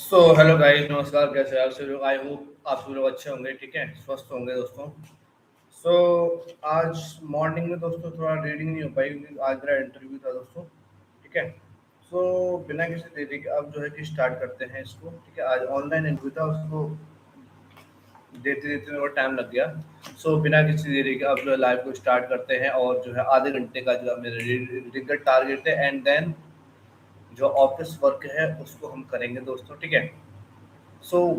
So hello guys, नमस्कार। कैसे हैं आप सभी लोग? आई होप आप सभी लोग अच्छे होंगे, ठीक है, स्वस्थ होंगे दोस्तों। सो आज मॉर्निंग में दोस्तों थोड़ा रीडिंग नहीं हो पाई क्योंकि आज मेरा इंटरव्यू था दोस्तों, ठीक है। सो बिना किसी देरी के अब जो है कि स्टार्ट करते हैं इसको, ठीक है। आज ऑनलाइन इंटरव्यू था, उसको देते देते मेरे को टाइम लग गया। सो बिना किसी देरी के अब जो है लाइव को स्टार्ट करते हैं और जो है आधे घंटे का जो है मेरे रीडिंग का टारगेट है, एंड देन जो ऑफिस वर्क है उसको हम करेंगे दोस्तों, ठीक है।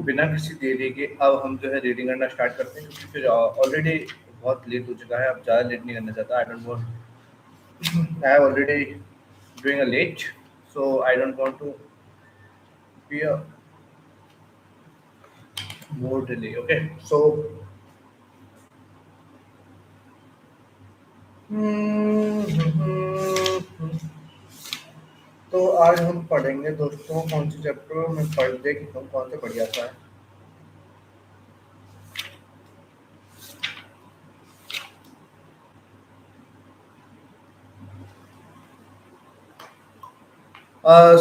बिना किसी देरी के अब हम जो है रीडिंग करना स्टार्ट करते हैं क्योंकि फिर ऑलरेडी बहुत लेट हो चुका है। अब ज़्यादा लेट नहीं करना चाहता। I don't want, I have already doing a late, so I don't want to be a more delay. Okay. So तो आज हम पढ़ेंगे दोस्तों, कौन से चैप्टर में पढ़ देख कौन सा बढ़िया सा है।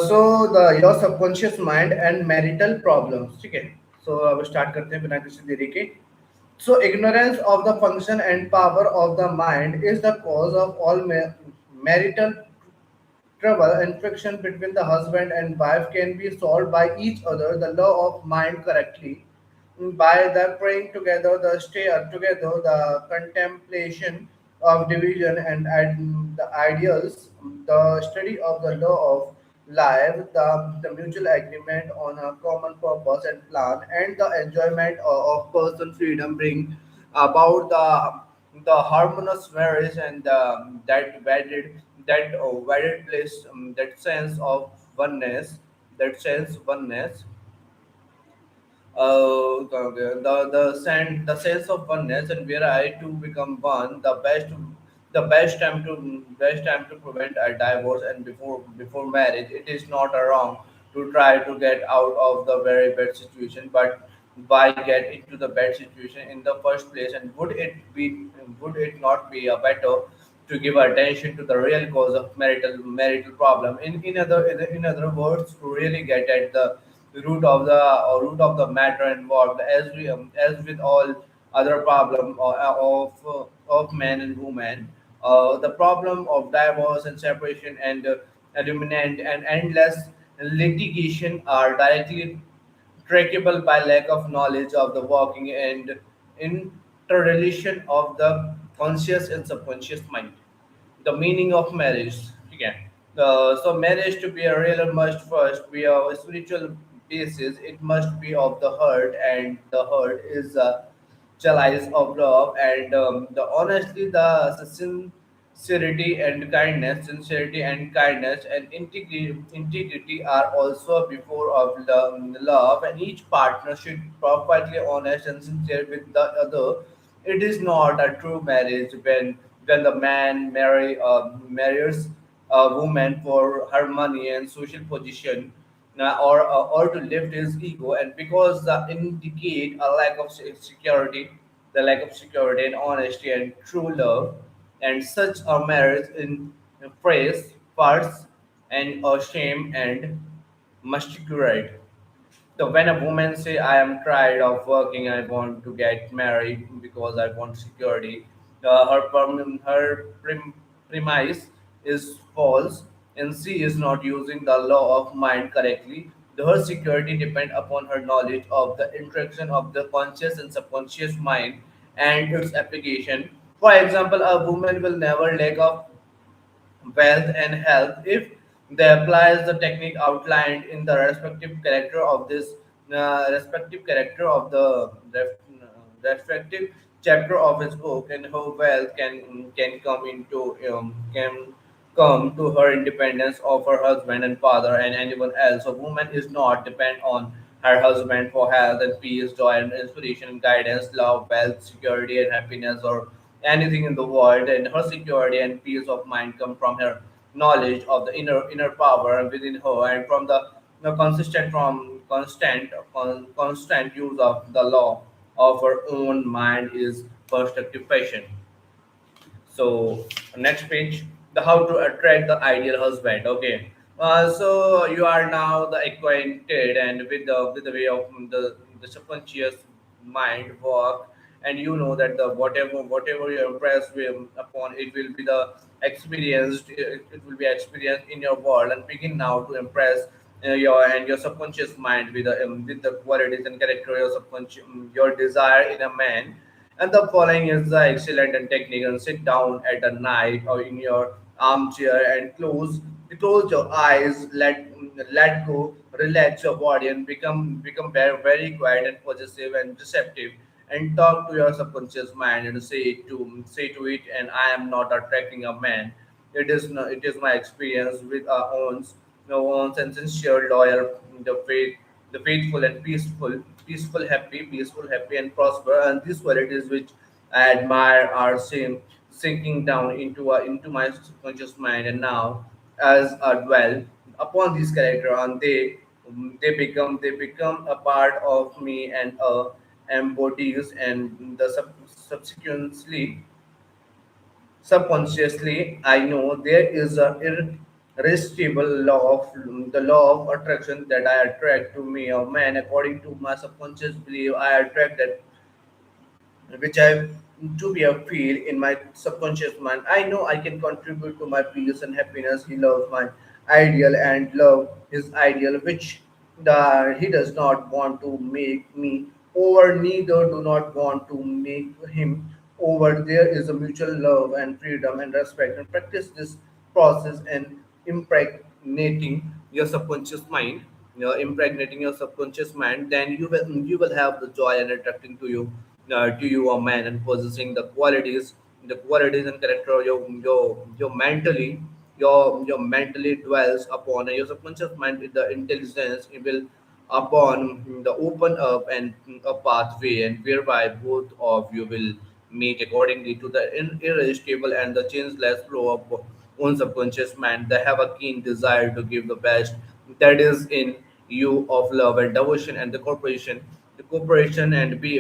So the your subconscious mind and marital problems, ठीक है। अब स्टार्ट करते हैं बिना किसी देरी के। So ignorance of the function and power of the mind is the cause of all marital trouble, and friction between the husband and wife can be solved by each other. The law of mind correctly by the praying together, the stay together, the contemplation of division and the ideals, the study of the law of life, the mutual agreement on a common purpose and plan, and the enjoyment of personal freedom bring about the harmonious marriage and that wedded place, that sense of oneness, that sense oneness, the sense of oneness, and where I two become one, the best time to prevent a divorce, and before marriage it is not a wrong to try to get out of the very bad situation, but why get into the bad situation in the first place? And would it not be a better to give attention to the real cause of marital problem? In other words, to really get at the root of the matter involved, as with all other problem of man and woman. The problem of divorce and separation and illuminant and endless litigation are directly trackable by lack of knowledge of the working and interrelation of the conscious and subconscious mind. The meaning of marriage. Okay. So marriage to be a real must first be a spiritual basis. It must be of the heart, and the heart is a chalice of love, and the honestly, the sincerity and kindness and integrity are also before of love, and each partner should perfectly honest and sincere with the other. It is not a true marriage when the man marries a woman for her money and social position, or to lift his ego, and because that indicate a lack of security, the lack of security and honesty and true love, and such a marriage in phrase, farce, and a shame and masquerade. So when a woman say, "I am tired of working, I want to get married because I want security," her premise is false, and she is not using the law of mind correctly. Her security depends upon her knowledge of the interaction of the conscious and subconscious mind and its application. For example, a woman will never lack of wealth and health if they applies the technique outlined in the respective character of the respective chapter of his book, and her wealth can come to her independence of her husband and father and anyone else. A woman is not depend on her husband for health and peace, joy and inspiration, guidance, love, wealth, security and happiness, or anything in the world. And her security and peace of mind come from her knowledge of the inner power within her, and from the constant use of the law of her own mind is perspective passion. So next page, the how to attract the ideal husband. Okay. So you are now the acquainted and with the way of the subconscious mind work, and you know that the whatever you're impressed with upon, it will be the experienced. It will be experienced in your world, and begin now to impress your subconscious mind with the qualities and character your subconscious your desire in a man. And the following is the excellent and technique. And sit down at a night or in your armchair and close your eyes, let go, relax your body, and become very quiet and possessive and receptive, and talk to your subconscious mind and say to it, and I am not attracting a man. It is my experience with our owns, no owns and sincere, loyal, the faithful and peaceful, happy and prosper. And these qualities which I admire are sinking down into my subconscious mind. And now, as I dwell upon this character, and they become a part of me and embodies and the subsequently subconsciously, I know there is a irresistible law of attraction that I attract to me or man. According to my subconscious belief, I attract that which I to be a feel in my subconscious mind. I know I can contribute to my peace and happiness. He loves my ideal and love his ideal, which he does not want to make me over, neither do not want to make him over. There is a mutual love and freedom and respect, and practice this process and impregnating your subconscious mind. Impregnating your subconscious mind, then you will have the joy and attracting to you a man, and possessing the qualities and character your mentally dwells upon, and your subconscious mind with the intelligence it will upon the open up and a pathway, and whereby both of you will meet accordingly to the irresistible and the changeless flow of own subconscious mind. They have a keen desire to give the best that is in you of love and devotion, and the cooperation, and be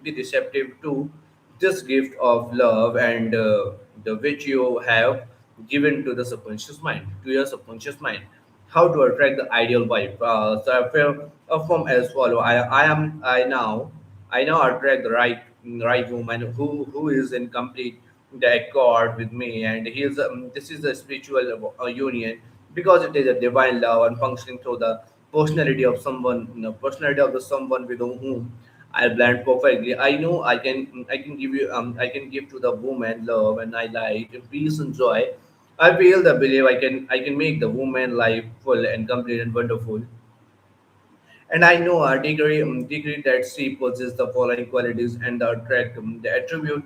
receptive to this gift of love, and the which you have given to the subconscious mind, to your subconscious mind. How to attract the ideal wife? So I feel from as follow. I now attract the right woman who is in complete the accord with me, and this is a spiritual union, because it is a divine love and functioning through the personality of the someone with whom I blend perfectly. I know I can give to the woman love and I light and peace and joy. I feel the belief I can make the woman life full and complete and wonderful. And I know a degree that she possesses the following qualities and the attribute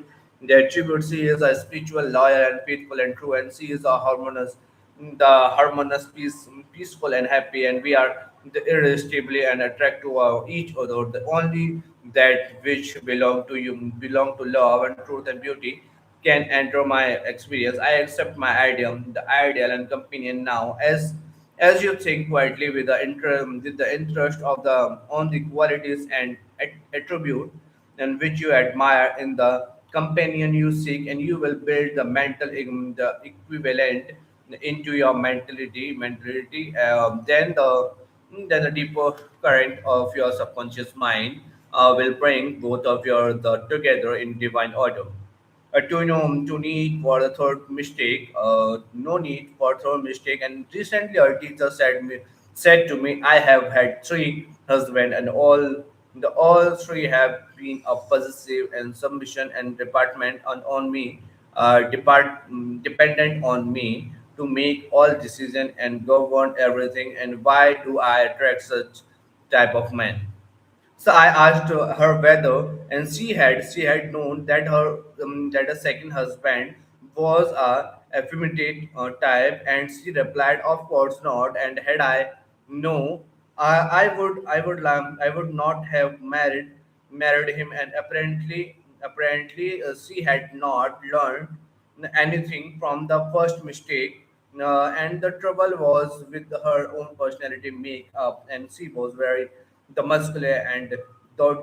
she is a spiritual, loyal, and faithful and true, and she is a harmonious, peaceful and happy, and we are the irresistibly and attract to each other. The only that which belong to love and truth and beauty can enter my experience. I accept my the ideal and companion now, as you think quietly with the interest of the on the qualities and attribute and which you admire in the companion you seek, and you will build the equivalent into your mentality. Then the deeper current of your subconscious mind will bring both of your the together in divine order. To need for the third mistake, no need for third mistake. And recently, our teacher said to me, I have had three husbands, and all three have been a possessive and submission and on me, dependent on me to make all decision and govern everything. And why do I attract such type of man? So I asked her whether, and she had known that her second husband was a effeminate type, and she replied, "Of course not." And had I no, I would not have married him. And apparently she had not learned anything from the first mistake. And the trouble was with her own personality makeup, and she was very the muscular and the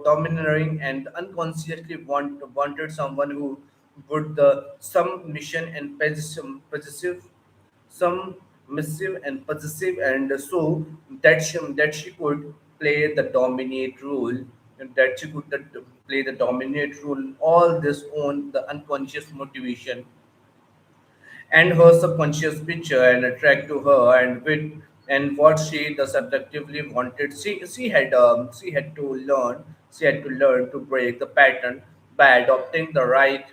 domineering, and unconsciously wanted someone who would the some mission and possessive some submissive and possessive, and so that she could play the dominate role, and that she could play the dominate role. All this on the unconscious motivation and her subconscious picture and attract to her and what she the subjectively wanted. She had to learn to break the pattern by adopting the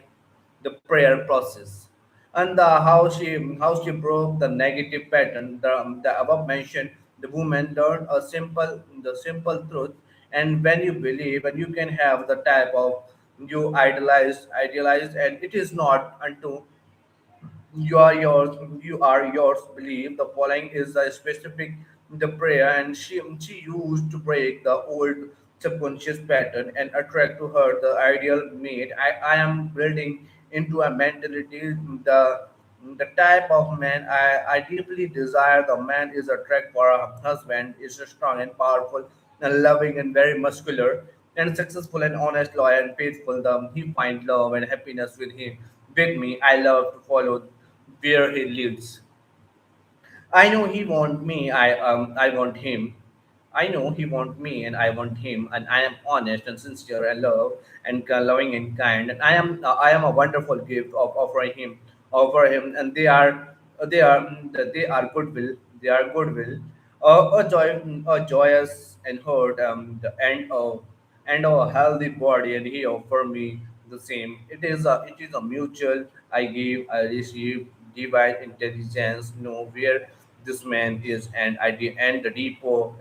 prayer process, and how she broke the negative pattern. The above mentioned, the woman learned the simple truth, and when you believe and you can have the type of you idealized, and it is not unto you are yours believe the following is a specific the prayer, and she used to break the old subconscious pattern and attract to her the ideal mate. I am building into a mentality the type of man I deeply desire. The man is attract for a husband is strong and powerful and loving and very muscular and successful and honest, loyal and faithful. He find love and happiness with me. I love to follow where he lives. I know he want me. I want him. I know he want me, and I want him. And I am honest and sincere and loving and kind. And I am a wonderful gift of offer him. And they are goodwill. They are goodwill. A joyous and hurt and a healthy body, and he offer me the same. It is a mutual. I give, I receive divine intelligence. Know where this man is, and the deeper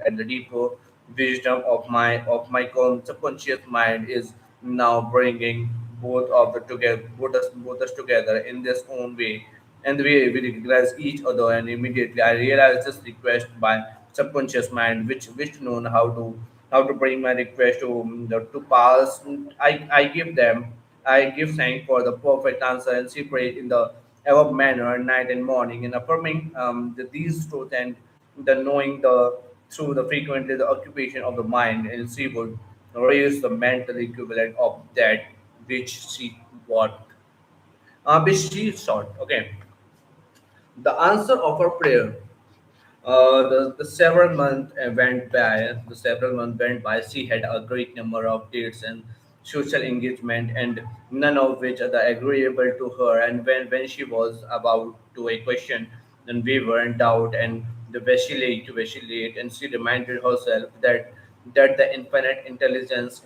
wisdom of my subconscious mind is now bringing both us together in this own way, and we recognize each other, and immediately I realize this request by subconscious mind, which known how to bring my request to pass. I give them. I give thanks for the perfect answer, and she prayed in the above manner night and morning, and affirming these truths, and the knowing the through the frequently the occupation of the mind, and she would raise the mental equivalent of that which she what which she sought. Okay, the answer of her prayer. The several months went by. The several months went by. She had a great number of dates and social engagement, and none of which are agreeable to her. And when she was about to a question, then we were in doubt and the vacillate, and she reminded herself that the infinite intelligence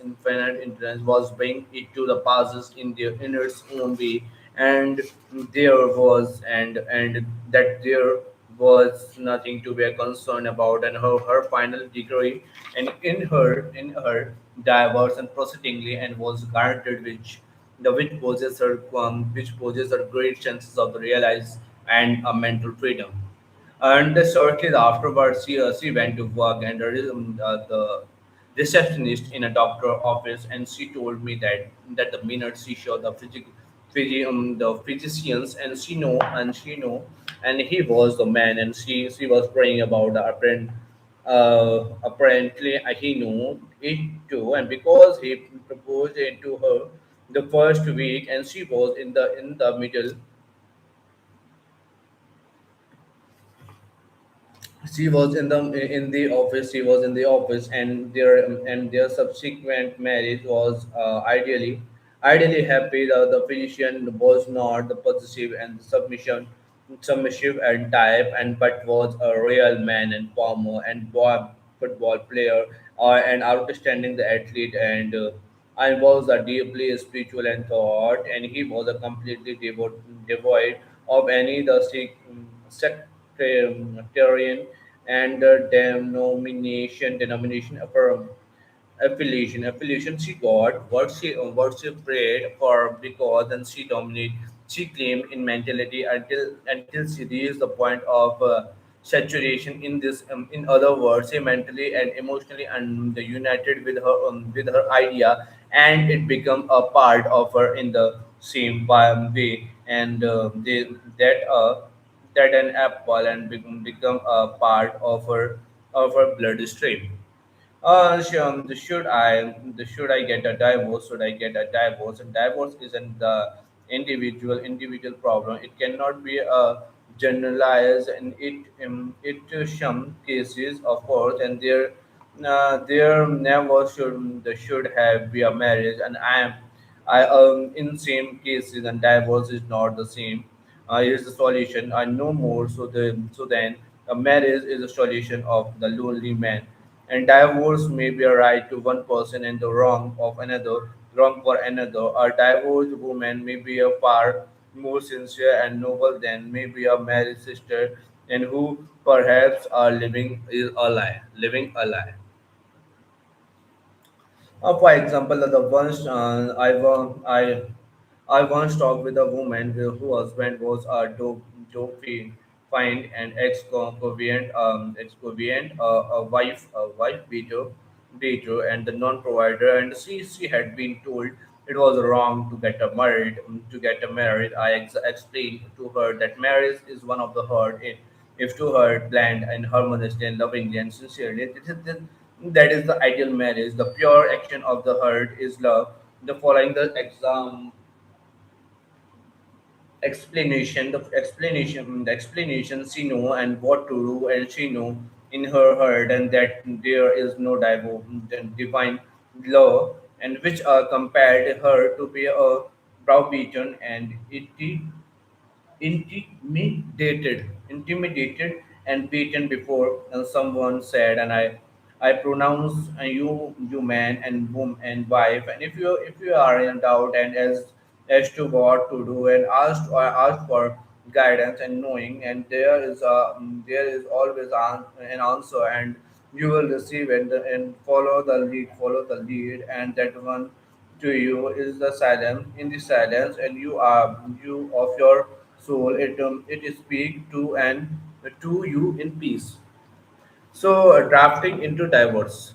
was bringing it to the passes in its own way, and and that there was nothing to be concerned about, and her final degree and in her diverse and proceedingly and was granted which poses her great chances of the realize and a mental freedom. And shortly afterwards, she went to work, and the receptionist in a doctor office, and she told me that the minute she saw the physicians, and she know, and he was the man, and she was praying about the apparently he knew it too, and because he proposed it to her the first week, and she was in the middle. She was in the office, and their subsequent marriage was ideally happy. The physician was not the possessive and submissive and type, and but was a real man and farmer and football player, and outstanding the athlete, and I was a deeply spiritual and thought, and he was a completely devoid of any the sectarian and denomination affiliation she got what she prayed for, because then she claimed in mentality until she reached the point of saturation in this, in other words, she mentally and emotionally and united with her idea, and it become a part of her in the same way, and that an apple and become a part of her bloodstream. Should I get a divorce? Should I get a divorce? And divorce isn't the individual problem. It cannot be a generalize and it some cases of course, and there never should have be a marriage, and I in same cases, and divorce is not the same. Here's the solution. I know more. So then a marriage is a solution of the lonely man, and divorce may be a right to one person and the wrong for another. A divorced woman may be a far more sincere and noble than maybe a married sister, and who perhaps are living a lie. For example, the once I once talked with a woman whose husband was a dope fiend and exconvenient, a wife beater, and the non-provider. And she had been told it was wrong to get married. To get married, I explained to her that marriage is one of the hard. If to her planned and harmoniously and lovingly and sincerely, that is the ideal marriage. The pure action of the heart is love. The following the the explanation she know and what to do, and she know in her heart, and that there is no divine law, and which compared her to be a browbeaten and intimidated and beaten before someone said, and I pronounce you man and womb and wife, and if you are in doubt and as to what to do, and ask for guidance and knowing, and there is always an answer, and you will receive, and follow the lead, and that one to you is the silence in the silence, and you of your soul, it speak to and to you in peace. So drafting into divorce,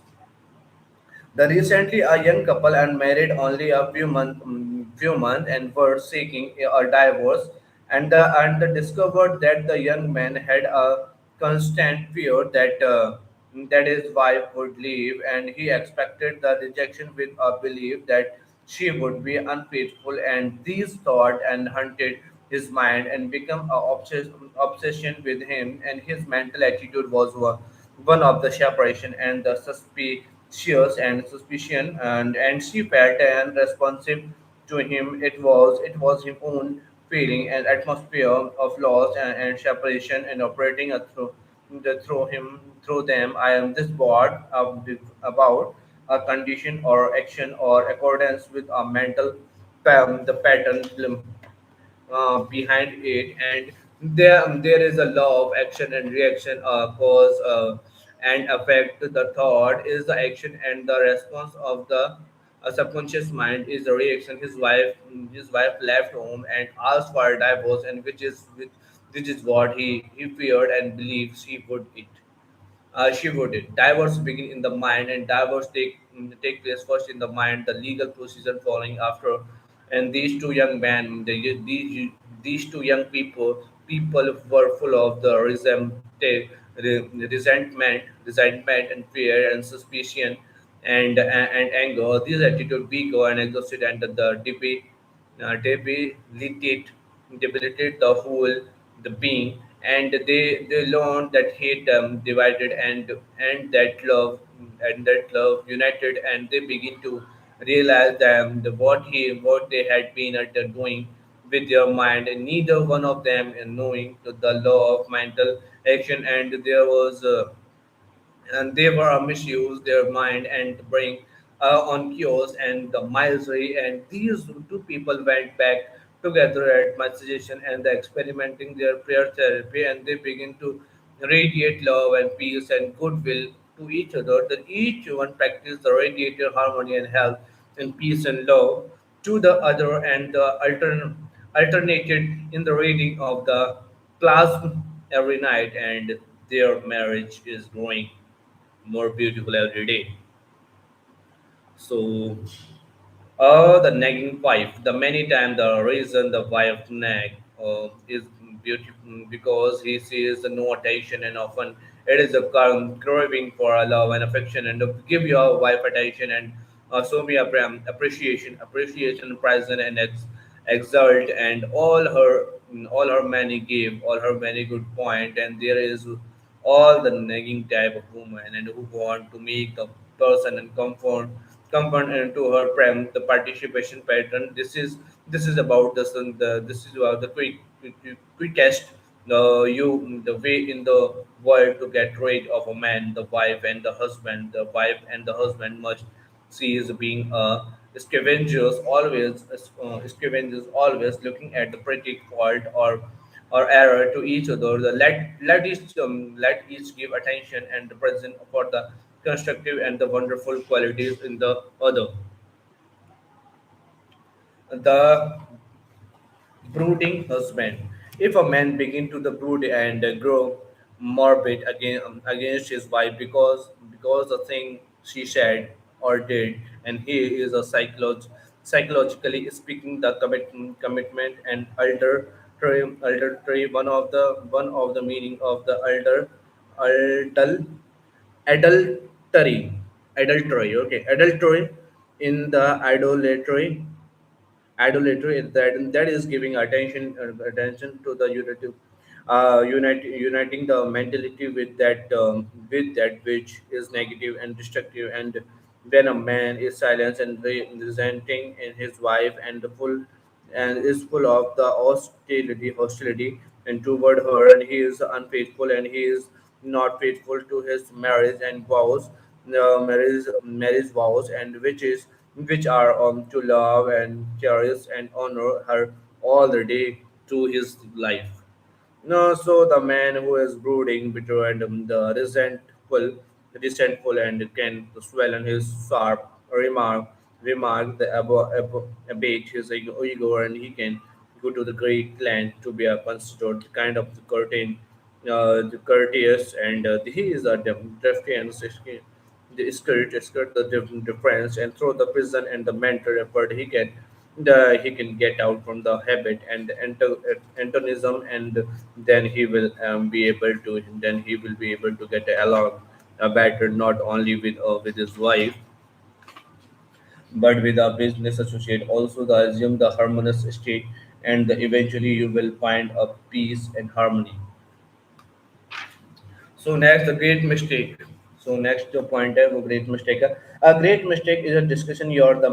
the recently a young couple and married only a few months and were seeking a divorce, and they discovered that the young man had a constant fear that his wife would leave, and he expected the rejection with a belief that she would be unfaithful, and these thought and hunted his mind and become a obsession with him, and his mental attitude was one of the separation and the suspicion, and she felt unresponsive to him. It was his own feeling and atmosphere of loss and separation, and operating through them. I am this bored about a condition or action or accordance with a mental the pattern behind it, and there is a law of action and reaction, cause and effect. The thought is the action, and the response of the subconscious mind is the reaction. His wife left home and asked for a divorce, and which is what he feared and believed she would. Divorce begin in the mind, and divorce take place first in the mind. The legal procedure following after, and these two young men, these two young people were full of the resentment and fear and suspicion and anger. These attitude weaker and exhausted, and the debilitate the whole the being, and they learn that hate divided, and that love united, and they begin to realize that what they had been doing with their mind, and neither one of them knowing the law of mental action, and they were misuse their mind and bring on cures and the misery, and these two people went back together at my suggestion, and they experimenting their prayer therapy, and they begin to radiate love and peace and goodwill to each other, that each one practice the radiated harmony and health and peace and love to the other, and the alternated in the reading of the plasm every night, and their marriage is growing more beautiful every day. So, the nagging wife. The many times the reason the wife nag is beautiful because he sees no attention, and often it is a craving for a love and affection, and to give your wife attention and show me appreciation, present and exalt, and all her. all her many gave, all her many good point, and there is all the nagging type of woman and who want to make the person and comfort into her prem the participation pattern. This is about this is about the quickest the way in the world to get rid of a man, the wife and the husband. The wife and the husband must see is being scavengers always looking at the pretty fault or error to each other. Let each give attention and the present for the constructive and the wonderful qualities in the other. The brooding husband. If a man begin to the brood and grow morbid against his wife because the thing she said or did, and he is a psychologically speaking the commitment and adultery one of the meaning of the adul, adultery in the idolatry is that is giving attention to the uniting the mentality with that which is negative and destructive. And when a man is silent and resenting in his wife and is full of the hostility and toward her, and he is unfaithful and he is not faithful to his marriage and vows, marriage vows, and which are to love and cherish and honor her all the day to his life. No, so the man who is brooding, bitter, and resentful, and can swell on his sharp remark the abate his ego, and he can go to the great land to be a considered kind of the courteous, and he is a drifty and the skirt the difference, and through the prison and the mental effort he can get out from the habit and antagonism, and then he will be able to get along better, not only with his wife but with a business associate also. The assume the harmonious state, and eventually you will find a peace and harmony. So next, the great mistake. So next the pointer, a great mistake. A great mistake is a discussion your the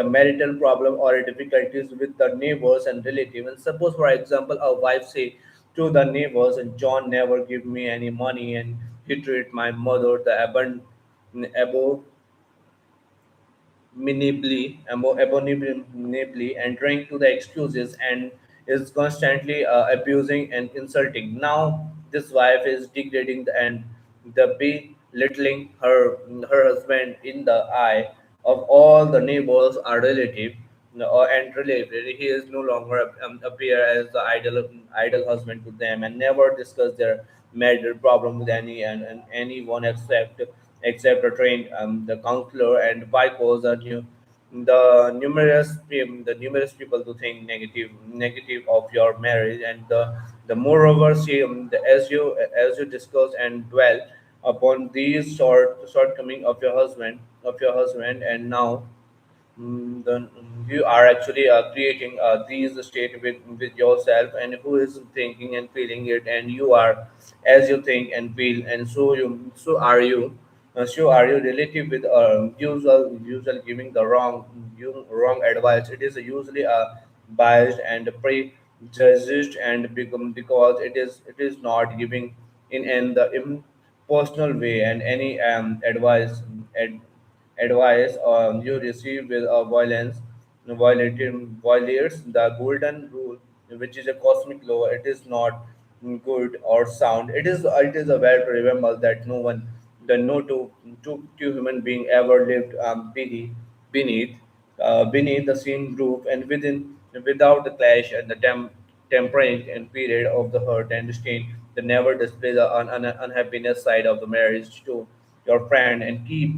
marital problem or difficulties with the neighbors and relatives. And suppose, for example, a wife say to the neighbors, and John never give me any money, and he treat my mother the above abominably and trying to the excuses and is constantly abusing and insulting. Now this wife is degrading and the belittling her husband in the eye of all the neighbors or relative, and related. He is no longer appear as the idol husband to them and never discuss their marital problem with and anyone except a trained the counselor, and by cause the numerous people to think negative of your marriage. And the moreover see as you discuss and dwell upon these shortcoming of your husband, and now then you are actually creating these state with yourself, and who is thinking and feeling it, and you are as you think and feel, and so are you relative with usual giving the wrong advice. It is usually biased and prejudiced, and become because it is not giving in the impersonal way, and any advice you receive with violates the golden rule, which is a cosmic law. It is not good or sound. It is a well to remember that no two human being ever lived beneath beneath the same roof, and without the clash and the temperament and period of the hurt and stain. They never display the unhappiness side of the marriage to your friend, and keep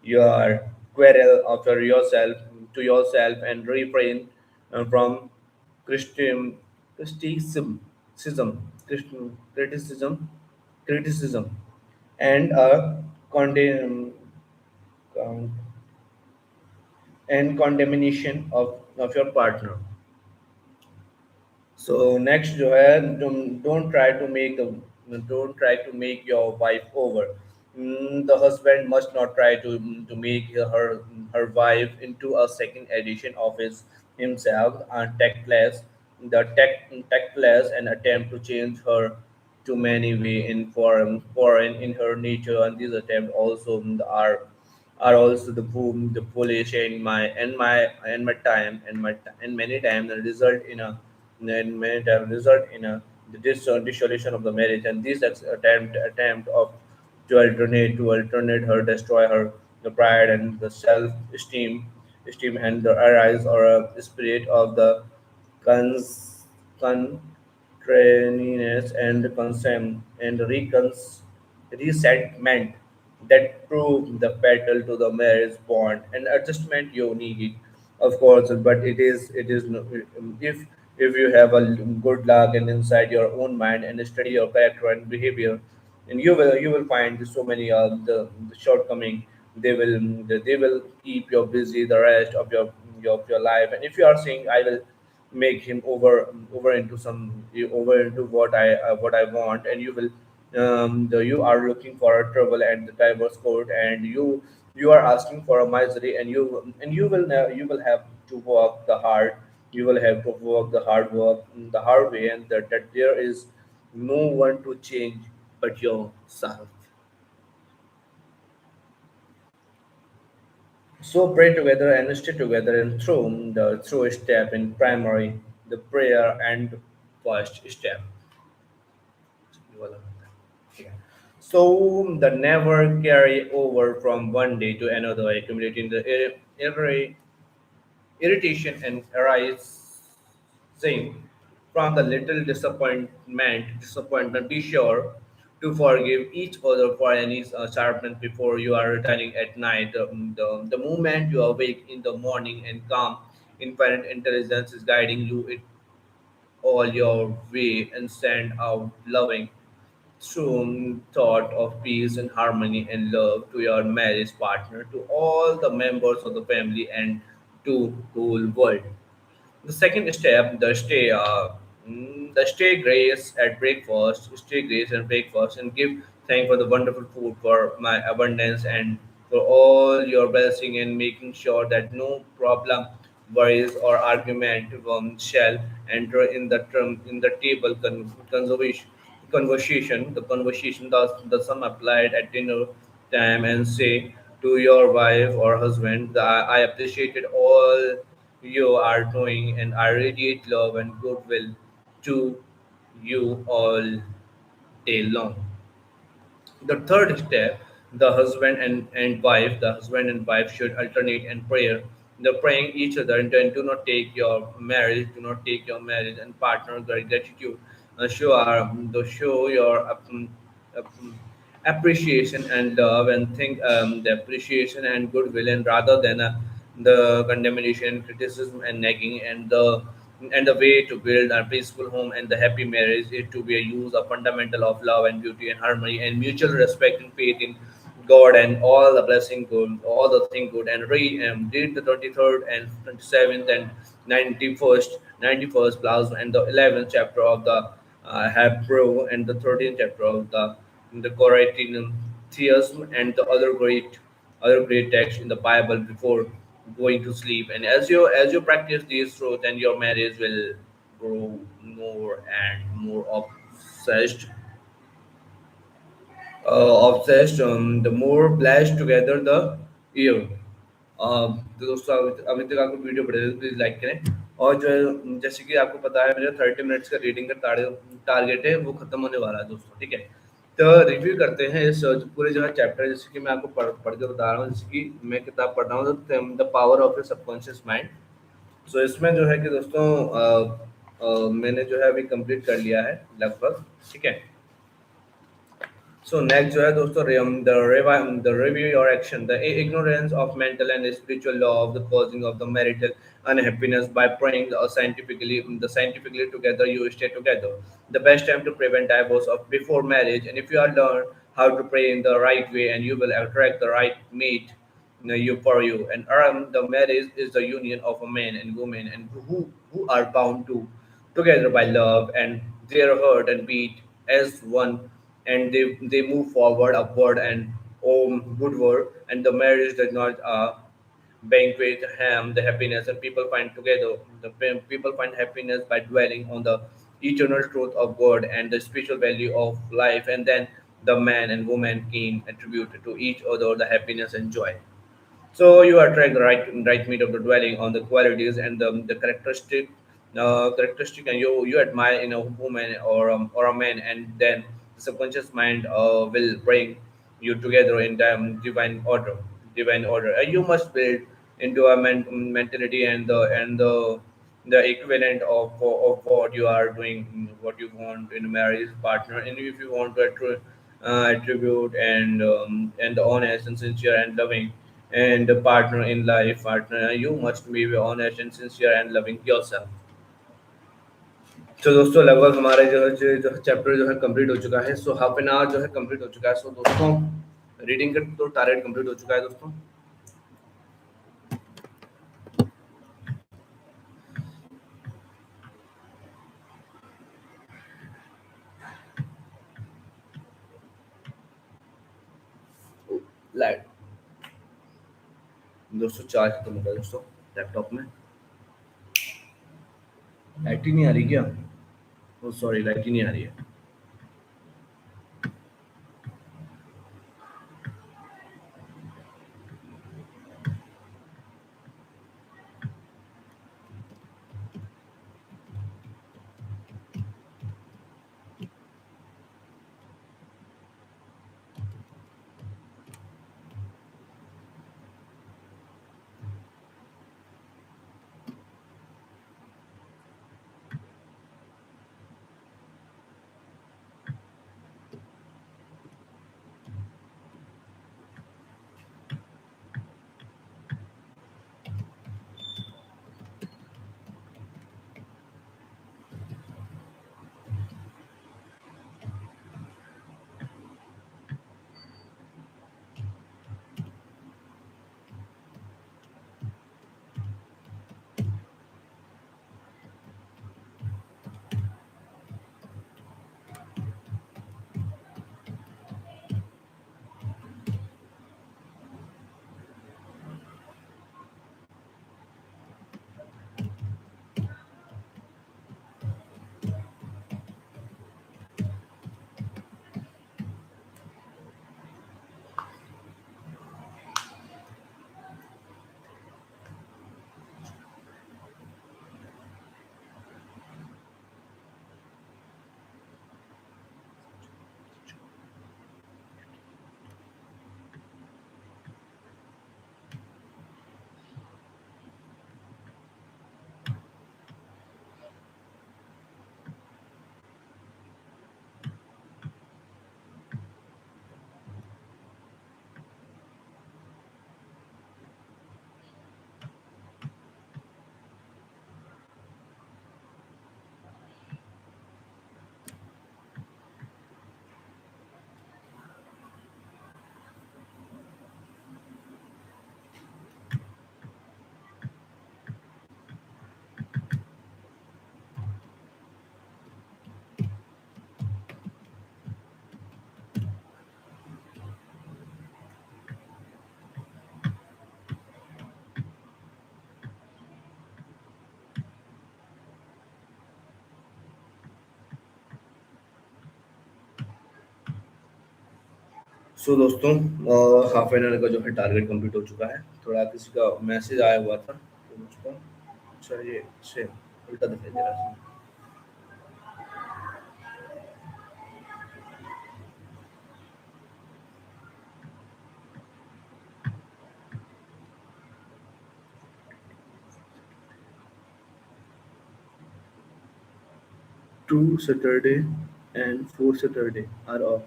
your quarrel after yourself to yourself, and refrain from Christian criticism, criticism, and condemn, con- and condemnation of your partner. So next जो है, don't try to make the don't try to make your wife over. The husband must not try to make her wife into a second edition of himself, tactless, tactless, and attempt to change her to many way in foreign in her nature, and these attempts also are also the foolish and my time and many times result in a and many times result in a dissolution of the marriage, and this attempt of to alternate her, destroy her the pride and the self esteem and the arise or a spirit of the cons contrariness and consent and resentment that prove the fatal to the marriage bond and adjustment you need it, of course. But it is if you have a good luck and inside your own mind and study your character and behavior, and you will find so many the shortcoming. They will keep you busy the rest of your life, and if you are saying I will make him over into over into what I want, and you are looking for a trouble at the divorce court, and you are asking for a misery, and you will have to work the hard you will have to work the hard work the hard way, and that there is no one to change but yourself. So pray together and stay together and through the through step in primary, the prayer and first step. Yeah. So the never carry over from one day to another, accumulating the irritation and arising from the little disappointment. Be sure to forgive each other for any sharpness before you are returning at night. The moment you awake in the morning and calm, infinite intelligence is guiding you it all your way and send out loving strong thought of peace and harmony and love to your marriage partner, to all the members of the family, and to whole world. The second step, the stay grace at breakfast, stay grace at breakfast, and give thanks for the wonderful food, for my abundance, and for all your blessing, and making sure that no problem, worries, or argument shall enter in the table conversation. The conversation does some applied at dinner time, and say to your wife or husband that I appreciated all you are doing, and I radiate love and goodwill to you all day long. The third step, the husband and wife should alternate in prayer. The praying each other, and then do not take your marriage and partner gratitude. Show your appreciation and love, and think the appreciation and goodwill, and rather than the condemnation, criticism, and nagging, and the way to build a peaceful home and the happy marriage is to be a use of fundamental of love and beauty and harmony and mutual respect and faith in God and all the blessing good, all the thing good, and read the 23rd and 27th and 91st plus and the 11th chapter of the Hebrew, and the 13th chapter of the Corinthian theism, and the other great texts in the Bible before going to sleep. And as you practice these truths, and your marriage will grow more and more obsessed, the more blessed together the year. तो दोस्तों अभी तक आपको video बढ़िया please like करें, और जो है जैसे कि आपको पता है मेरा 30 मिनट्स का रीडिंग का टारगेट है, वो खत्म होने वाला है दोस्तों, ठीक है। तो रिव्यू करते हैं इस पूरे जो है चैप्टर, जैसे कि मैं आपको पढ़ के बता रहा हूँ, जैसे कि मैं किताब पढ़ रहा हूँ the power of a subconscious mind. So इसमें जो है कि दोस्तों मैंने जो है अभी कंप्लीट कर लिया है लगभग, ठीक है। So next जो है दोस्तों the review your action, the ignorance of mental and spiritual law of the causing of the marital unhappiness by praying the scientifically together you stay together. The best time to prevent divorce of before marriage, and if you are learn how to pray in the right way, and you will attract the right mate, you for you, and the marriage is the union of a man and woman, and who are bound to together by love, and their heart and beat as one, and they move forward, upward, and goodward, and the marriage does not banquet ham the happiness, and people find together people find happiness by dwelling on the eternal truth of God and the spiritual value of life, and then the man and woman can attribute to each other the happiness and joy. So you attract the right meat of the dwelling on the qualities and the characteristic, and you admire in a woman or a man, and then the subconscious mind will bring you together in divine order. Divine order. You must build into a mentality and the equivalent of what you are doing, what you want in a marriage partner, and if you want to attribute and honest and sincere and loving and a partner in life partner, you must be honest and sincere and loving yourself. तो दोस्तों लगभग हमारे जो chapter जो है complete हो चुका है, सो हाफ एन आवर जो है कंप्लीट हो चुका है, सो दोस्तों रीडिंग का तो टारगेट कंप्लीट हो चुका है दोस्तों. लाइट दोस्तों चार्ज खत्म हो गया दोस्तों लैपटॉप में. लाइट ही नहीं आ रही क्या? ओ सॉरी, लाइट ही नहीं आ रही है. सो दोस्तों हाफ एन आवर का जो है टारगेट कंप्लीट हो चुका है. थोड़ा किसी का मैसेज आया हुआ था तो दोस्तों अच्छा ये से उल्टा दिखाई दे रहा है. 2 Saturday and 4 Saturday are off.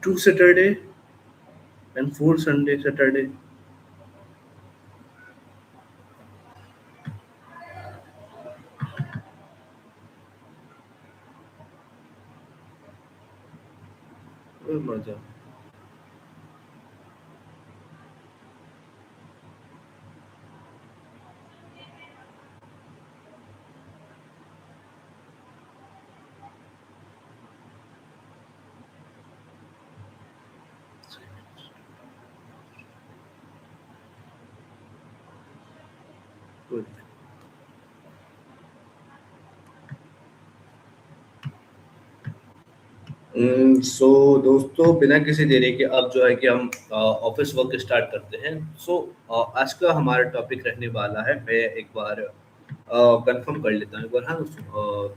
2 Saturday and 4 Saturday. बढ़ जाओ। सो दोस्तों, बिना किसी देरी के अब जो है कि हम ऑफिस वर्क स्टार्ट करते हैं। सो आज का हमारा टॉपिक रहने वाला है, मैं एक बार कंफर्म कर लेता हूँ एक बार। हाँ दोस्तों,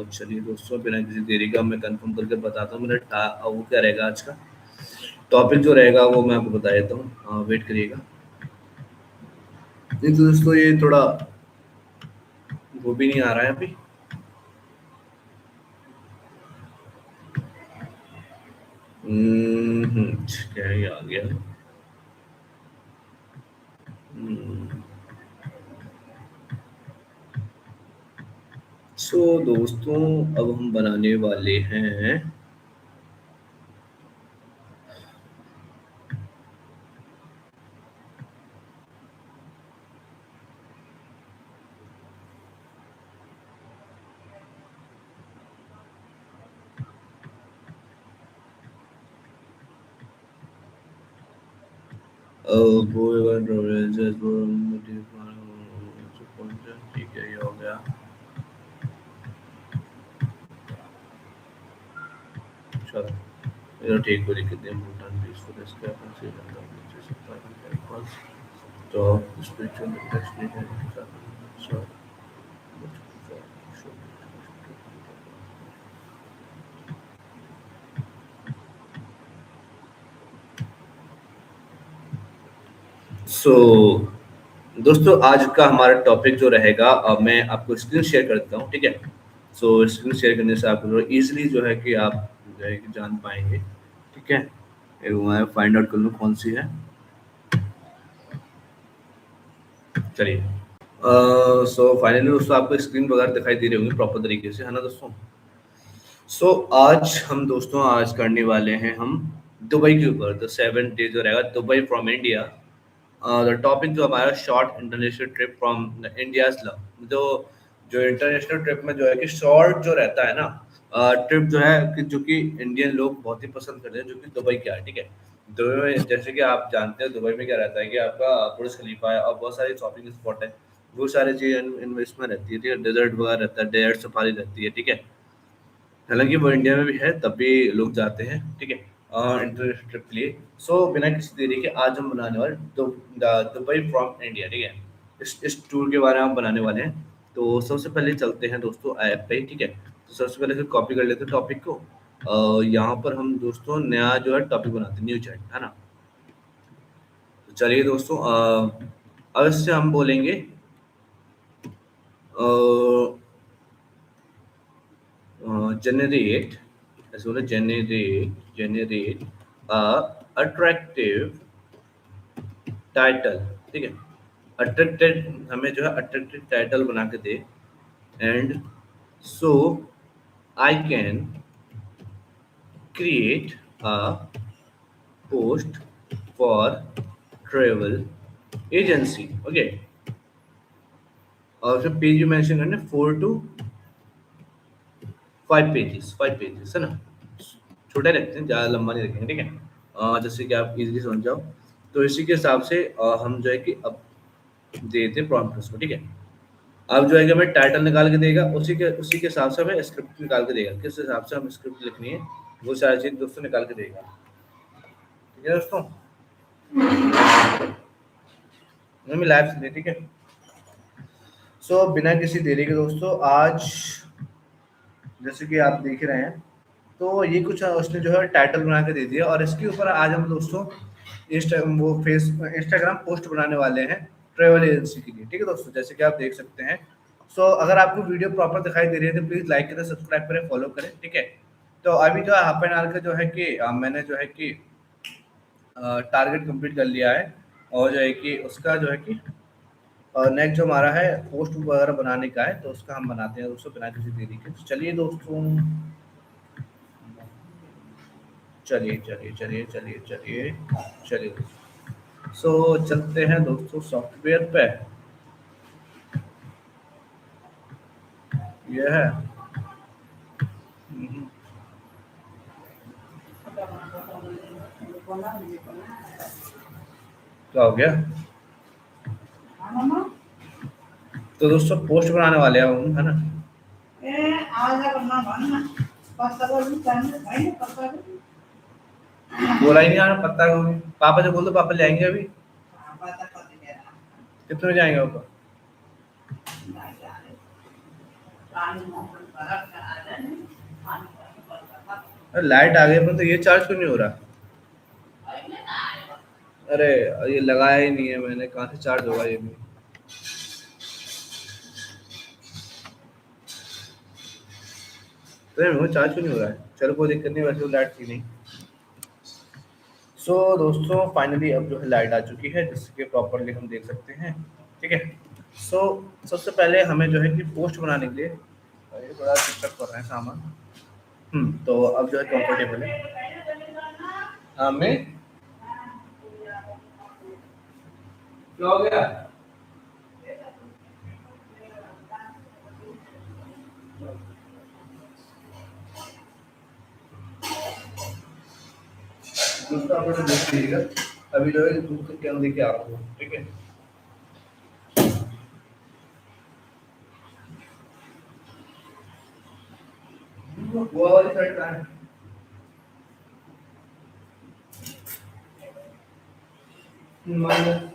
चलिए दोस्तों, बिना किसी देरी का मैं कंफर्म करके बताता हूँ। वो क्या रहेगा आज का टॉपिक जो रहेगा वो मैं आपको बता देता हूँ, वेट करिएगा। नहीं तो दोस्तों, ये थोड़ा वो भी नहीं आ रहा है अभी। क्या ही आ गया। हम्म, सो दोस्तों, अब हम बनाने वाले हैं ठीक है, ये हो गया। चलो, ये ठीक को लिख दें। Bhutan peaceful escape and Sri Lanka beaches of Thailand temples. तो स्पिरिचुअल टेक्स्ट सो सो दोस्तों, आज का हमारा टॉपिक जो रहेगा, मैं आपको स्क्रीन शेयर कर देता हूँ, ठीक है। सो स्क्रीन शेयर करने से आपको इजीली जो है कि आप जो है कि जान पाएंगे, ठीक है। मैं फाइंड आउट कर लूँ कौन सी है। चलिए, सो फाइनली दोस्तों, आपको स्क्रीन वगैरह दिखाई दे रही होंगी प्रॉपर तरीके से, है ना दोस्तों। सो आज हम दोस्तों आज करने वाले हैं हम दुबई के ऊपर द 7 डे जो रहेगा Dubai from India. The topic जो हमारा short international trip from India's love. जो जो इंटरनेशनल ट्रिप में जो है कि शॉर्ट जो रहता है ना, ट्रिप जो है कि जो कि इंडियन लोग बहुत ही पसंद करते हैं, जो कि दुबई क्या है, ठीक है। दुबई में जैसे कि आप जानते हैं, दुबई में क्या रहता है कि आपका बुर्ज खलीफा है और बहुत सारे शॉपिंग स्पॉट है। वो सारी चीज़ें इन्वेस्टमेंट रहती है, ठीक है। डेजर्ट वगैरह रहता है, डेजर्ट सफारी रहती है, ठीक है। हालाँकि वो इंडिया में भी है, तब भी लोग जाते हैं, ठीक है, इंटरनेशनल ट्रिप के लिए। सो बिना किसी देरी के आज हम बनाने वाले दुबई फ्रॉम इंडिया, ठीक है। इस टूर के बारे में हम बनाने वाले हैं। तो सबसे पहले चलते हैं दोस्तों ऐप पे, ठीक है। तो सबसे पहले फिर कॉपी कर लेते हैं टॉपिक को। यहाँ पर हम दोस्तों नया जो है टॉपिक बनाते हैं, न्यू चैट, है ना। तो चलिए दोस्तों, अब इससे हम बोलेंगे generate, as well as generate a attractive title, ठीक है। अट्रैक्टेड हमें जो है अट्रैक्टिव टाइटल बना के दे। And so I can create a post for travel agency, okay. और फिर पेज मेंशन करने 4 to 5 पेजेस है ना। छोटे रखते हैं, ज़्यादा लंबा नहीं रखेंगे, ठीक है। जैसे कि आप इजीली समझ जाओ। तो इसी के हिसाब से हम जो है कि अब देते हैं प्रॉम्प्ट उसको, ठीक है। अब जो है कि हमें टाइटल निकाल के देगा, उसी के हिसाब से हमें स्क्रिप्ट निकाल के देगा, किस हिसाब से हम स्क्रिप्ट लिखनी है वो सारी चीज़ दोस्तों निकाल के देगा, ठीक है दोस्तों। हमें लाइव से दे, ठीक है। सो बिना किसी देरी के दोस्तों, आज जैसे कि आप देख रहे हैं, तो ये कुछ उसने जो है टाइटल बना के दे दिया, और इसके ऊपर आज हम दोस्तों इंस्टाग्राम पोस्ट बनाने वाले हैं ट्रेवल एजेंसी के लिए, ठीक है दोस्तों, जैसे कि आप देख सकते हैं। सो अगर आपको वीडियो प्रॉपर दिखाई दे रही है तो प्लीज़ लाइक करें, सब्सक्राइब करें, फॉलो करें, ठीक है। तो अभी जो है हाफ एन आवर का जो है कि मैंने जो है कि टारगेट कंप्लीट कर लिया है। और जो है कि उसका जो है कि नेक्स्ट जो हमारा है पोस्ट वगैरह बनाने का है, तो उसका हम बनाते हैं दोस्तों बिना किसी देरी के। तो चलिए दोस्तों, चलिए चलिए चलिए चलिए चलिए चलिए। सो चलते हैं दोस्तों सॉफ्टवेयर पे। ये है। हम्म, क्या हो गया? तो दोस्तों पोस्ट बनाने वाले हैं हम, है ना? बोला ही नहीं यार पत्ता गोभी। पापा से बोल दो, पापा ले आएंगे अभी। कितने बजे आएंगे पापा? अरे लाइट आ गई पर तो ये चार्ज क्यों नहीं हो रहा? अरे ये लगाया ही नहीं है मैंने, कहाँ से चार्ज होगा ये भी? तो चार्ज क्यों नहीं हो रहा है? चलो कोई दिक्कत नहीं, वैसे तो लाइट थी नहीं। सो दोस्तों फाइनली अब जो है लाइट आ चुकी है, जिसके प्रॉपरली हम देख सकते हैं। ठीक है। सो सबसे पहले हमें जो है कि पोस्ट बनाने के लिए ये थोड़ा डिस्टर्ब कर रहे हैं सामान। तो अब जो है कंफर्टेबल है हमें। क्या हो गया? दूसरा आप लोग देख लीजिएगा। अभी जो है दूसरे क्या लेके आ रहा हूँ, ठीक है। वो वाली साइड कहाँ है? माइनस।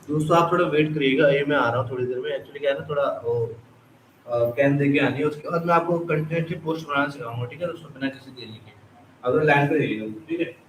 दोस्तों आप थोड़ा वेट करिएगा, ये मैं आ रहा हूँ थोड़ी देर में। एक्चुअली क्या है ना, थोड़ा वो कैन दे के आनी है, उसके बाद मैं आपको कंटिन्यूसली पोस्ट बनाना सिखाऊंगा, ठीक है दोस्तों, बिना किसी देरी के। अगर लाइन पे रहिएगा, ठीक है।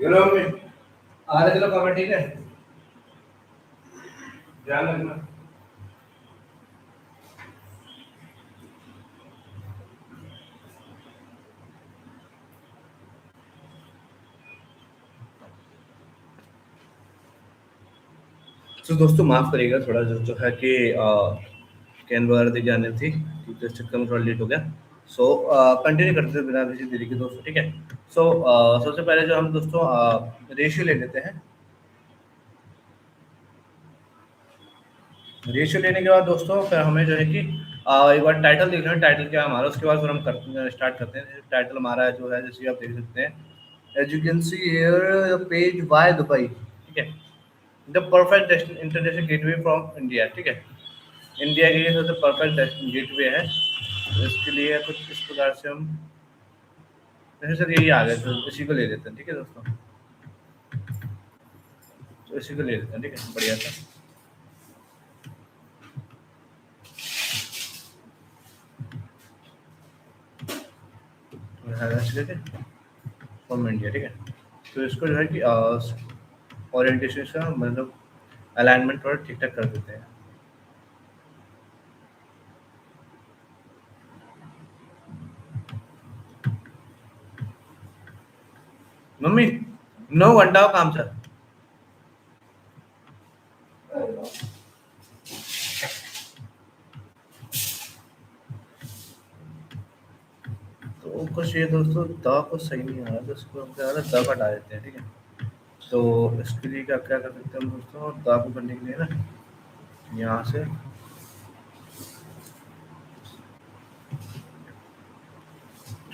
चलो मम्मी आ रहे, चलो कमेंट, ठीक है, ध्यान रखना। तो दोस्तों माफ़ करिएगा, थोड़ा जो है कि कैन वगैरह दी जानी थी, तो इस चक्कर में थोड़ा लेट हो गया। सो कंटिन्यू करते हैं बिना किसी देरी के दोस्तों, ठीक है। सो सबसे पहले जो हम दोस्तों रेशियो ले लेते हैं। रेशियो लेने के बाद दोस्तों फिर हमें जो है कि एक बार टाइटल देख लें, टाइटल क्या है हमारा, उसके बाद फिर हम स्टार्ट करते हैं। टाइटल हमारा जो है, जैसे आप देख सकते हैं, as you can see here page Y Dubai, ठीक है, the perfect international gateway from India, ठीक है, इंडिया के लिए सबसे परफेक्ट गेटवे है। तो इसके लिए कुछ इस प्रकार से हम, जैसे सर यही आ गया, तो इसी को ले लेते हैं, ठीक है दोस्तों, तो इसी को ले लेते हैं, ठीक है, बढ़िया था। फ्रॉम इंडिया, ठीक है। तो इसको जो है कि ओरिएंटेशन का मतलब अलाइनमेंट थोड़ा ठीक ठाक कर देते हैं। मम्मी 9 घंटा का काम सर। तो कुछ ये दोस्तों द कुछ सही नहीं आ रहा, तो इसको हम क्या है, द हटा देते हैं, ठीक है। तो इसके लिए क्या क्या कर सकते हैं हम दोस्तों, द को करने के लिए ना, यहाँ से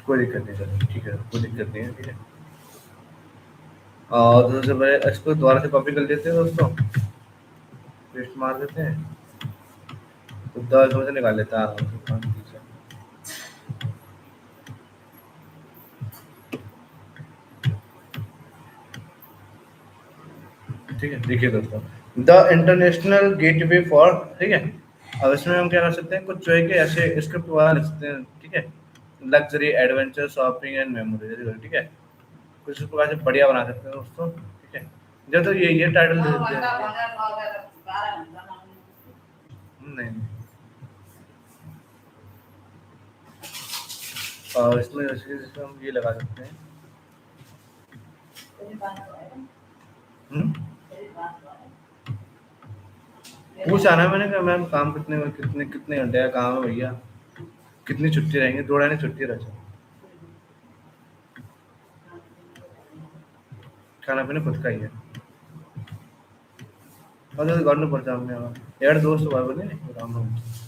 कोई दिक्कत नहीं सर, ठीक है, कोई दिक्कत नहीं है, ठीक है। और तो सबसे पहले इसको दोबारा से कॉपी कर लेते हैं दोस्तों, पेस्ट मार देते हैं, तो द इसमें से निकाल लेता है आराम से, शांति से। ठीक है, देखिए दोस्तों, द इंटरनेशनल गेटवे फॉर, ठीक है। अब इसमें हम क्या कर सकते हैं, कुछ जो है कि ऐसे स्क्रिप्ट वगैरह लिख सकते हैं, ठीक है, luxury adventure shopping and memory, ठीक है, कुछ इस प्रकार से बढ़िया बना सकते हैं दोस्तों, ठीक है। जब तो ये टाइटल दे देते हैं। नहीं नहीं, और इसमें जैसे हम ये लगा सकते हैं। हम्म? पूछा ना मैंने, कहा मैम काम कितने कितने कितने घंटे का काम है भैया, कितनी छुट्टी रहेंगी, 2 महीने छुट्टी रह जाए, खाना पीना खुद का ही है, और तो गर्नु पर्छ हमने यार दोस्त भयो भने राम्रो हुन्छ।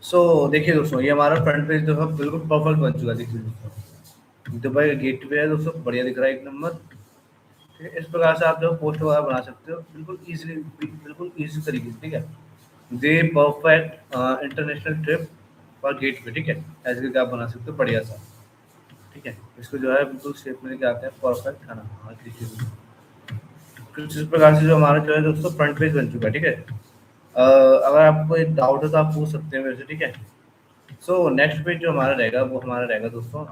सो देखिए दोस्तों, ये हमारा फ्रंट पेज जो है बिल्कुल परफेक्ट बन चुका है, देखिए दोस्तों, दुबई का गेटवे है दोस्तों, बढ़िया दिख रहा है एक नंबर, ठीक है। इस प्रकार से आप जो पोस्ट वगैरह बना सकते हो बिल्कुल इजीली, बिल्कुल इजी तरीके से, ठीक है। The perfect international trip for getaway, ठीक है, ऐसे करके आप बना सकते हो बढ़िया सा, ठीक है। इसको जो है बिल्कुल शेप में लेके आते हैं परफेक्ट खाना, हाँ देखिए कुछ इस प्रकार से जो हमारा जो है दोस्तों फ्रंट पेज बन चुका है, ठीक है। अगर आपको कोई डाउट है तो आप पूछ सकते हैं मेरे से, ठीक है। सो नेक्स्ट पेज जो हमारा रहेगा वो हमारा रहेगा दोस्तों,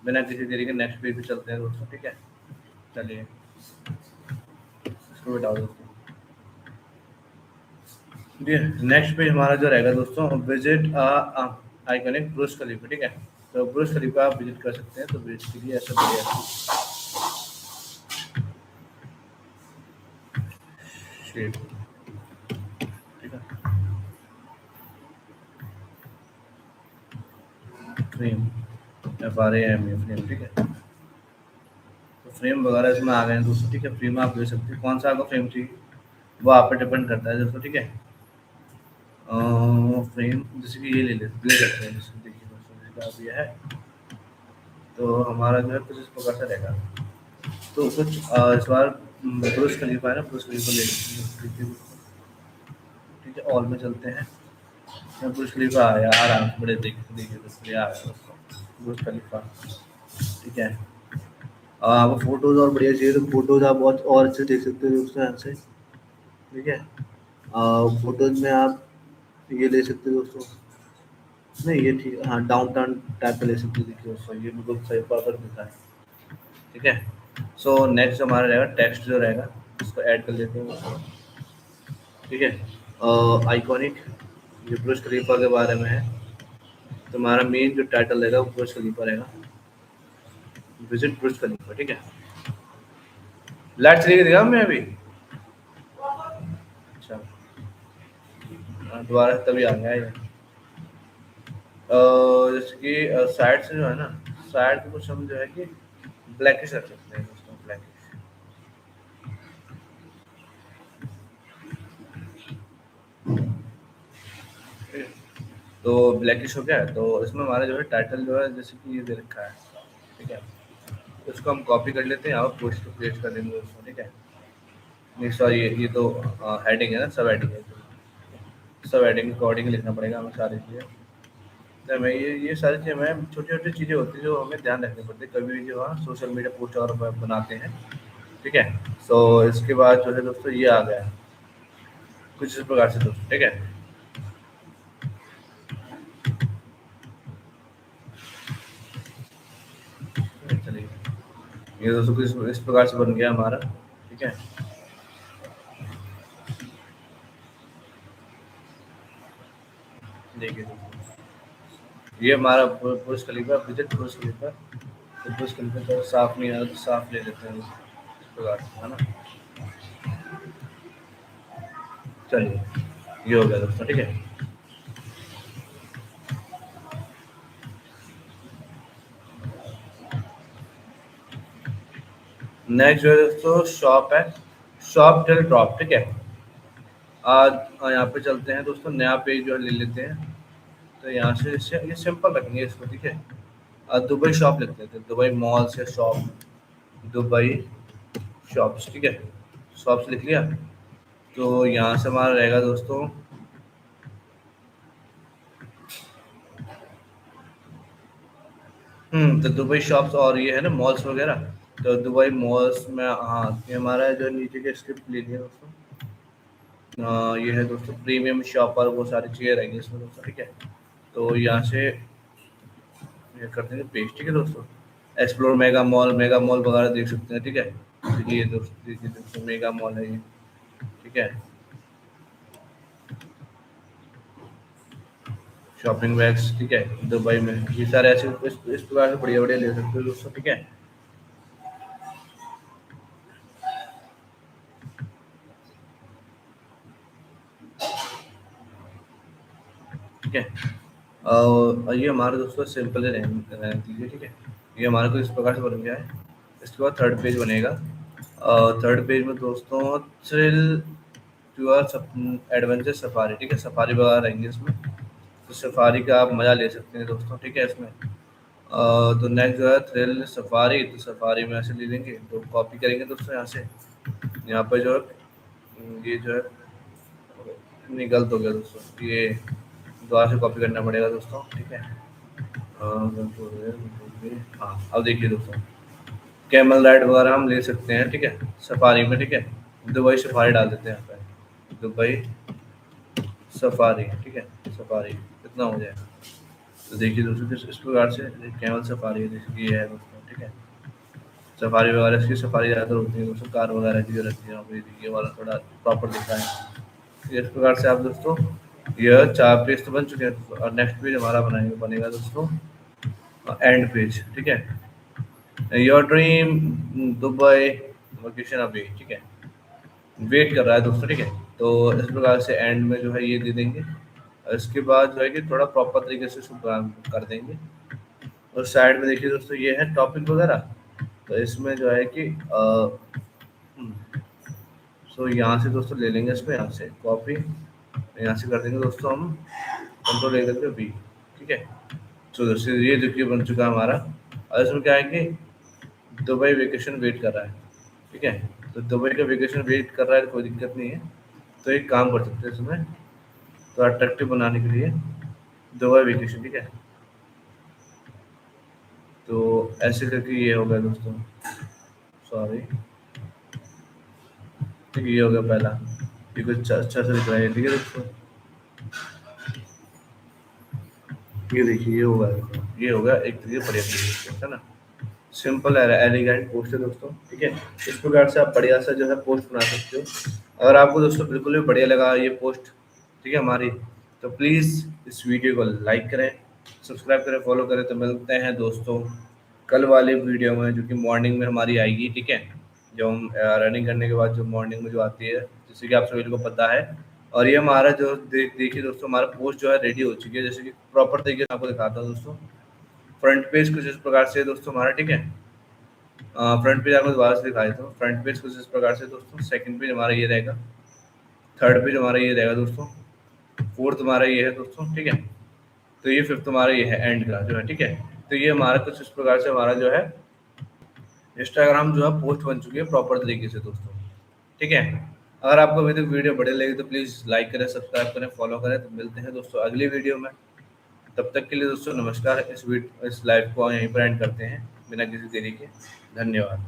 बिना किसी देरी के नेक्स्ट पेज पे चलते हैं दोस्तों, ठीक है। चलिए इसको भी डाल दोस्तों, ठीक है। नेक्स्ट पेज हमारा जो रहेगा दोस्तों, विजिट आइकॉनिक ब्रुज खलीफा, ठीक है। तो ब्रुज खलीफा आप विजिट कर सकते हैं, तो बेसिकली ऐसा बढ़िया शेप, ठीक है, फ्रेम, FRAM फ्रेम, ठीक है। तो फ्रेम वगैरह इसमें आ गए हैं दोस्तों, ठीक है। फ्रेम आप ले सकते हैं, कौन सा आपको फ्रेम चाहिए वो आप पे डिपेंड करता है दोस्तों, ठीक है। फ्रेम जैसे कि ये ले सकते हैं, जैसे देखिए दोस्तों, जैसे आप ये है, तो हमारा जो है कुछ इस प्रकार से रहेगा। तो कुछ इस बार ब्रुज खलीफा है ना, ब्रुज खलीफा ले लेते हैं, ठीक है। ऑल में चलते हैं, मैं ब्रुज खलीफा आया आराम से, बड़े देखिए देखिए दोस्तों, ये आ गया दोस्तों ब्रुज खलीफा, ठीक है। आपको फोटोज और बढ़िया चाहिए तो फोटोज आप बहुत और अच्छे देख सकते हो दोस्तों यहाँ से, ठीक है। फोटोज में आप ये ले सकते हो दोस्तों। नहीं ये ठीक, हाँ डाउन टाउन टाइप का ले सकते हो। देखिए दोस्तों ये बिल्कुल सही परफेक्ट दिखा है। ठीक है। सो नेक्स्ट हमारा रहेगा टेक्स्ट जो रहेगा, उसको ऐड कर लेते हैं दोस्तों। ठीक है। आइकॉनिक, ये बुर्ज खलीफा के बारे में है, तो हमारा मेन जो टाइटल रहेगा वो बुर्ज खलीफा रहेगा, विजिट बुर्ज खलीफा। ठीक है। लाइट चली गई मैं अभी। अच्छा। दोबारा तभी आ गया ये। जैसे कि साइड से जो है ना, साइड को कुछ हम जो है कि ब्लैकिश रख सकते हैं दोस्तों, ब्लैकिश। ठीक है। तो ब्लैकिश हो गया है, तो इसमें हमारा जो है टाइटल जो है जैसे कि ये दे रखा है। ठीक है। इसको हम कॉपी कर लेते हैं, यहाँ पर पोस्ट पेस्ट कर देंगे दोस्तों। ठीक है। नहीं सॉरी, ये तो हेडिंग है ना, सब हेडिंग है। सब हेडिंग अकॉर्डिंग लिखना पड़ेगा हमें सारी चीज़ें। तो मैं ये सारी चीज़ें, मैं छोटी छोटी चीज़ें होती हैं जो हमें ध्यान रखनी पड़ती है कभी भी जो है सोशल मीडिया पोस्ट और बनाते हैं। ठीक है। सो इसके बाद जो है दोस्तों ये आ गया है कुछ इस प्रकार से दोस्तों। ठीक है। चलिए, ये दोस्तों कुछ इस प्रकार से बन गया हमारा। ठीक है। देखिए दोस्तों, ये हमारा बुर्ज खलीफा, विजिट बुर्ज खलीफा। तो बुर्ज खलीफा तो साफ नहीं आ रहा, तो साफ ले लेते हैं इस प्रकार से, है ना। चलिए, ये हो गया दोस्तों। ठीक है। नेक्स्ट जो है दोस्तों शॉप है, शॉप टिल ड्रॉप। ठीक है। आज यहाँ पे चलते हैं दोस्तों, नया पेज जो है ले लेते हैं। तो यहाँ से ये सिंपल रखेंगे इसको। ठीक है। दुबई शॉप लिख लेते हैं, दुबई मॉल से शॉप, दुबई शॉप्स। ठीक है। शॉप्स लिख लिया। तो यहाँ से हमारा रहेगा दोस्तों, तो दुबई शॉप्स और ये है ना मॉल्स वगैरह। तो दुबई मॉल्स में, हाँ ये हमारा जो नीचे के स्क्रिप्ट ले लिया दोस्तों। ये है दोस्तों प्रीमियम शॉपर, वो सारी चीज़ें रहेंगी इसमें दोस्तों। ठीक है। तो यहाँ से ये कर देंगे पेस्ट। ठीक है दोस्तों। एक्सप्लोर मेगा मॉल वगैरह देख सकते हैं। ठीक है। देखिए ये दोस्तों, देखिए दोस्तों मेगा मॉल है ये। ठीक है। Shopping bags. ठीक है। दुबई में ये सारे ऐसे इस प्रकार से बढ़िया बढ़िया ले सकते हो दोस्तों। ठीक है। ठीक है। और ये हमारे दोस्तों सिंपल ही रहने दीजिए। ठीक है। ये हमारे को इस प्रकार से बन गया है। इसके बाद थर्ड पेज बनेगा। थर्ड पेज में दोस्तों थ्रिल टूर एडवेंचर सफारी। ठीक है। सफारी वगैरह रहेंगे इसमें, तो सफारी का आप मज़ा ले सकते हैं दोस्तों। ठीक है। इसमें तो नेक्स्ट जो है थ्रिल सफारी, तो सफारी में ऐसे ले लेंगे, तो कॉपी करेंगे दोस्तों यहाँ से। यहाँ पर जो है ये जो है, नहीं गलत हो गया दोस्तों, ये दोबारा से कॉपी करना पड़ेगा दोस्तों। ठीक है। हाँ अब देखिए दोस्तों, कैमल राइड वगैरह हम ले सकते हैं। ठीक है। सफारी में। ठीक है। दुबई सफारी डाल देते हैं यहाँ पे, दुबई सफारी। ठीक है। सफारी कितना हो जाएगा, तो देखिए दोस्तों इस प्रकार से कैमल सफारी है, जैसे कि ये है दोस्तों। ठीक है। सफारी वगैरह, इसकी सफारी ज़्यादातर होती है दोस्तों, कार वगैरह की जो रहती है, यहाँ पे ये वाला थोड़ा प्रॉपर दिखा है। इस प्रकार से आप दोस्तों, यह 4 पेज तो बन चुके हैं दोस्तों, और नेक्स्ट पेज हमारा बनेगा दोस्तों एंड पेज। ठीक है। योर ड्रीम दुबई लोकेशन अभी। ठीक है। वेट कर रहा है दोस्तों। ठीक है। तो इस प्रकार से एंड में जो है ये दे देंगे, और इसके बाद जो है कि थोड़ा प्रॉपर तरीके से इसको कर देंगे। और साइड में देखिए दोस्तों ये है टॉपिक वगैरह। तो इसमें जो है कि सो यहाँ से दोस्तों ले लेंगे इसको, यहाँ से कॉपी, यहाँ से कर देंगे दोस्तों हम कंट्रोल ले करके वी। ठीक है। तो दोस्तों ये देखिए बन चुका है हमारा। और इसमें क्या है कि दुबई वेकेशन वेट कर रहा है। ठीक है। तो दुबई का वेकेशन वेट कर रहा है, कोई दिक्कत नहीं है। तो एक काम कर सकते हैं इसमें, तो अट्रैक्टिव बनाने के लिए दुबई वेकेशन। ठीक है। तो ऐसे करके ये हो गया दोस्तों, सॉरी। ठीक है, ये हो गया पहला। ये कुछ अच्छा सा दिख रहा है, ठीक है दोस्तों। ये देखिए ये होगा, ये होगा एक तरीके बढ़िया तरीके से, है ना। सिंपल एलिगेंट पोस्ट है दोस्तों, ठीक है। इस प्रकार से आप बढ़िया सा जो है पोस्ट बना सकते हो। अगर आपको दोस्तों बिल्कुल भी बढ़िया लगा ये पोस्ट, ठीक है हमारी, तो प्लीज़ इस वीडियो को लाइक करें, सब्सक्राइब करें, फॉलो करें। तो मिलते हैं दोस्तों कल वाले वीडियो में, जो कि मॉर्निंग में हमारी आएगी, ठीक है। जो हम रनिंग करने के बाद जो मॉर्निंग में जो आती है, जैसे कि आप सभी को पता है। और ये हमारा जो देखिए दोस्तों, हमारा पोस्ट जो है रेडी हो चुकी है, जैसे कि प्रॉपर तरीके से आपको दिखाता हूँ दोस्तों। फ्रंट पेज कुछ इस प्रकार से है दोस्तों हमारा, ठीक है। फ्रंट पेज आपको दोबारा से दिखाया था। फ्रंट पेज कुछ इस प्रकार से दोस्तों, सेकंड पेज हमारा ये रहेगा, थर्ड पेज हमारा ये रहेगा दोस्तों, फोर्थ हमारा ये है दोस्तों, ठीक है। तो ये फिफ्थ हमारा ये है एंड का जो है, ठीक है। तो ये हमारा कुछ इस प्रकार से हमारा जो है इंस्टाग्राम जो है पोस्ट बन चुकी है प्रॉपर तरीके से दोस्तों, ठीक है। अगर आपको अभी तक वीडियो बढ़िया लगी तो प्लीज़ लाइक करें, सब्सक्राइब करें, फॉलो करें। तो मिलते हैं दोस्तों अगली वीडियो में। तब तक के लिए दोस्तों नमस्कार। इस लाइव को यहीं पर एंड करते हैं बिना किसी देरी के। धन्यवाद।